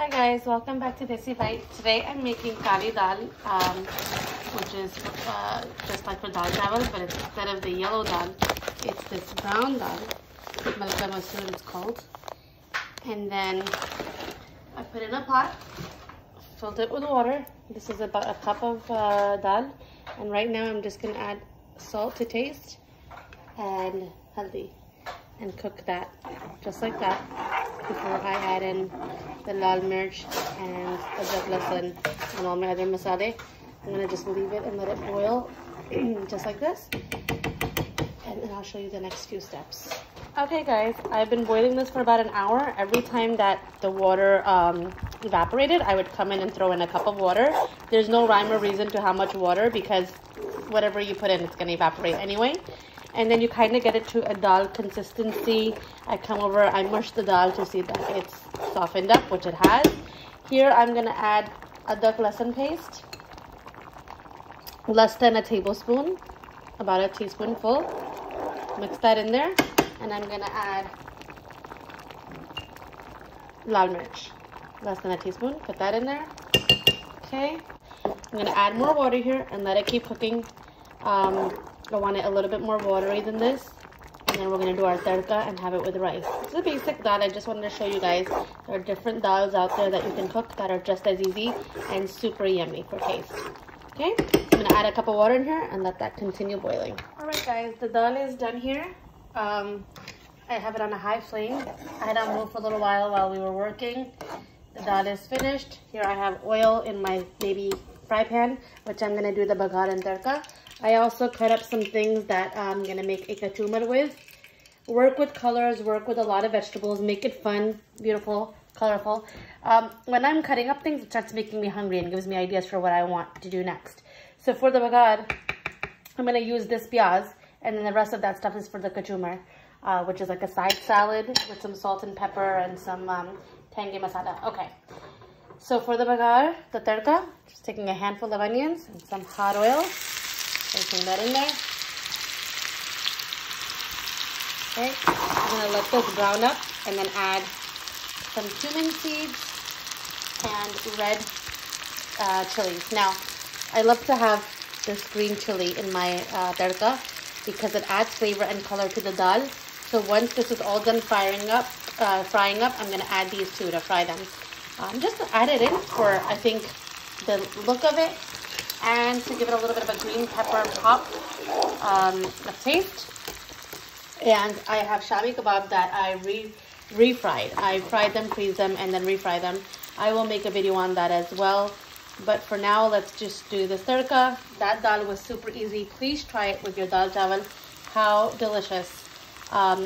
Hi guys, welcome back to Desi Bite. Today I'm making kari dal, which is just like for dal chawal, but instead of the yellow dal, it's this brown dal. Malka masoor it's called. And then I put in a pot, filled it with water. This is about a cup of dal. And right now I'm just going to add salt to taste and haldi and cook that just like that before I add in the lal mirch and adrak lasan and all my other masale. I'm going to just leave it and let it boil just like this, and then I'll show you the next few steps. Okay guys, I've been boiling this for about an hour. Every time that the water evaporated, I would come in and throw in a cup of water. There's no rhyme or reason to how much water, because whatever you put in, it's going to evaporate anyway. And then you kind of get it to a dal consistency. I come over, I mush the dal to see that it's softened up, which it has. Here I'm going to add adrak lasan paste, less than a tablespoon, about a teaspoonful. Mix that in there, and I'm going to add lal mirch, less than a teaspoon. Put that in there. Okay, I'm going to add more water here and let it keep cooking. I want it a little bit more watery than this, and then we're going to do our tadka and have it with rice. It's a basic dal. I just wanted to show you guys there are different dals out there that you can cook that are just as easy and super yummy for taste. Okay, I'm going to add a cup of water in here and let that continue boiling. Alright guys, the dal is done here. I have it on a high flame. I had on move for a little while we were working. The dal is finished. Here I have oil in my baby fry pan, which I'm going to do the baghar and tadka. I also cut up some things that I'm going to make a kachumar with. Work with colors, work with a lot of vegetables, make it fun, beautiful, colorful. When I'm cutting up things, it starts making me hungry and gives me ideas for what I want to do next. So for the baghar, I'm going to use this piyaz, and then the rest of that stuff is for the kachumar, which is like a side salad with some salt and pepper and some tangy masala. Okay, so for the baghar, the tadka, just taking a handful of onions and some hot oil. Placing that in there. Okay, I'm going to let this brown up and then add some cumin seeds and red chilies. Now, I love to have this green chili in my tadka because it adds flavor and color to the dal. So once this is all done frying up, I'm going to add these two to fry them. Just to add it in for, I think, the look of it, and to give it a little bit of a green pepper pop of taste. And I have shami kebab that I refried. I fried them, freeze them, and then refry them. I will make a video on that as well. But for now, let's just do this tadka. That dal was super easy. Please try it with your dal chawal. How delicious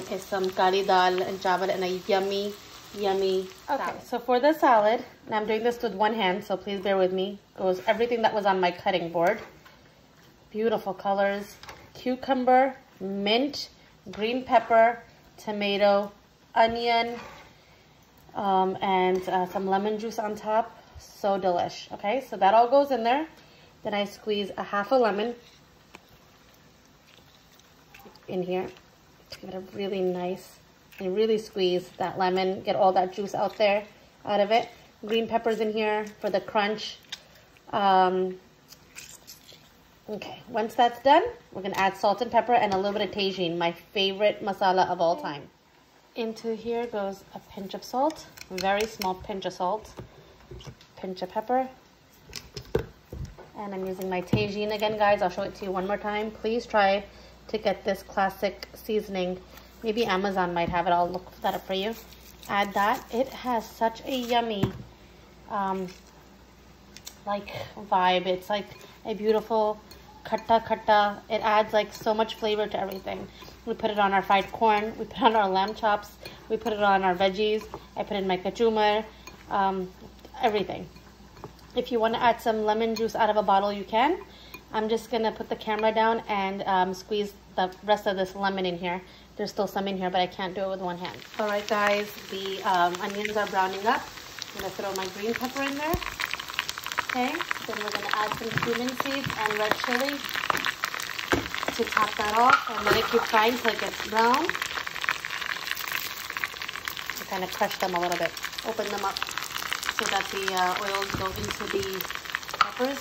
is some kari dal and chawal and a yummy okay, salad. So for the salad, and I'm doing this with one hand, so please bear with me, goes everything that was on my cutting board. Beautiful colors: cucumber, mint, green pepper, tomato, onion, and some lemon juice on top. So delish. Okay, so that all goes in there. Then I squeeze a half a lemon in here to give it a really nice, and really squeeze that lemon, get all that juice out of it. Green peppers in here for the crunch. Okay, once that's done, we're going to add salt and pepper and a little bit of tajin, my favorite masala of all time. Into here goes a pinch of salt, a very small pinch of salt, pinch of pepper. And I'm using my tajin again, guys. I'll show it to you one more time. Please try to get this classic seasoning. Maybe Amazon might have it. I'll look that up for you. Add that. It has such a yummy like vibe. It's like a beautiful khatta. It adds like so much flavor to everything. We put it on our fried corn. We put it on our lamb chops. We put it on our veggies. I put in my kachumar. Everything. If you want to add some lemon juice out of a bottle, you can. I'm just going to put the camera down and squeeze the rest of this lemon in here. There's still some in here, but I can't do it with one hand. All right, guys, the onions are browning up. I'm going to throw my green pepper in there. Okay, then we're going to add some cumin seeds and red chili to top that off, and let it keep frying till it gets brown. kind of crush them a little bit, open them up. so that the oils go into the peppers.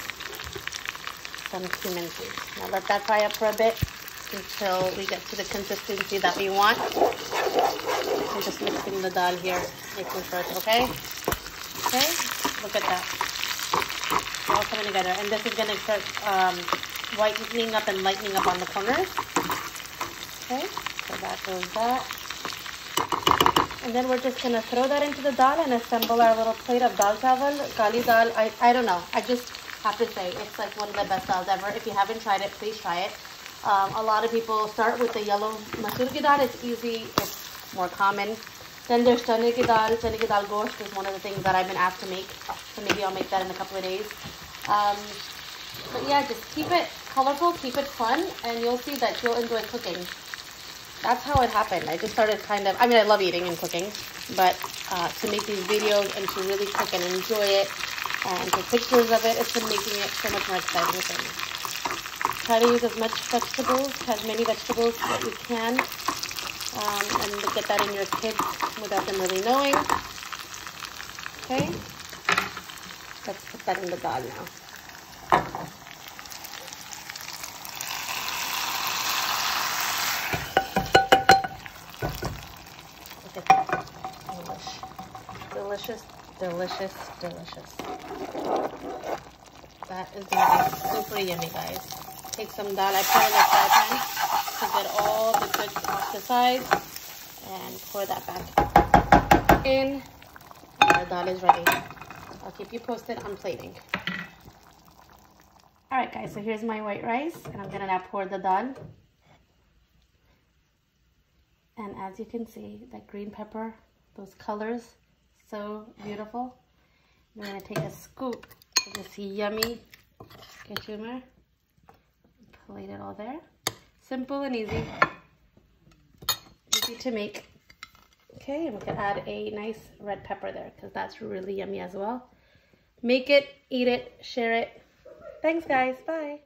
Some cumin seeds. Now let that fry up for a bit until we get to the consistency that we want. I'm just mixing the dal here, making sure it's okay. Okay, look at that. It's all coming together. And this is going to start whitening up and lightening up on the corners. Okay, so that goes that. And then we're just going to throw that into the dal and assemble our little plate of dal chawal. Kali dal, I don't know. I just have to say, it's like one of the best dals ever. If you haven't tried it, please try it. A lot of people start with the yellow masoor ki dal. It's easy, it's more common. Then there's chane ki dal. Chane ki dal gosht is one of the things that I've been asked to make. So maybe I'll make that in a couple of days. But yeah, just keep it colorful, keep it fun, and you'll see that you'll enjoy cooking. That's how it happened. I just started I love eating and cooking, but to make these videos and to really cook and enjoy it and take pictures of it, it's been making it so much more exciting for me. Try to use as much vegetables, as many vegetables that you can, and get that in your kids without them really knowing. Okay, let's put that in the dal now. Look at that. Delicious, delicious, delicious. That is gonna be super yummy, guys. Take some dal. I put it in a fry pan to get all the good off the sides, and pour that back in. Our dal is ready. I'll keep you posted on plating. Alright guys, so here's my white rice, and I'm gonna now pour the dal. And as you can see, that green pepper, those colors, so beautiful. We're gonna take a scoop of this yummy kachumar. Plate it all there. Simple and easy. Easy to make. Okay, and we can add a nice red pepper there because that's really yummy as well. Make it, eat it, share it. Thanks guys, bye.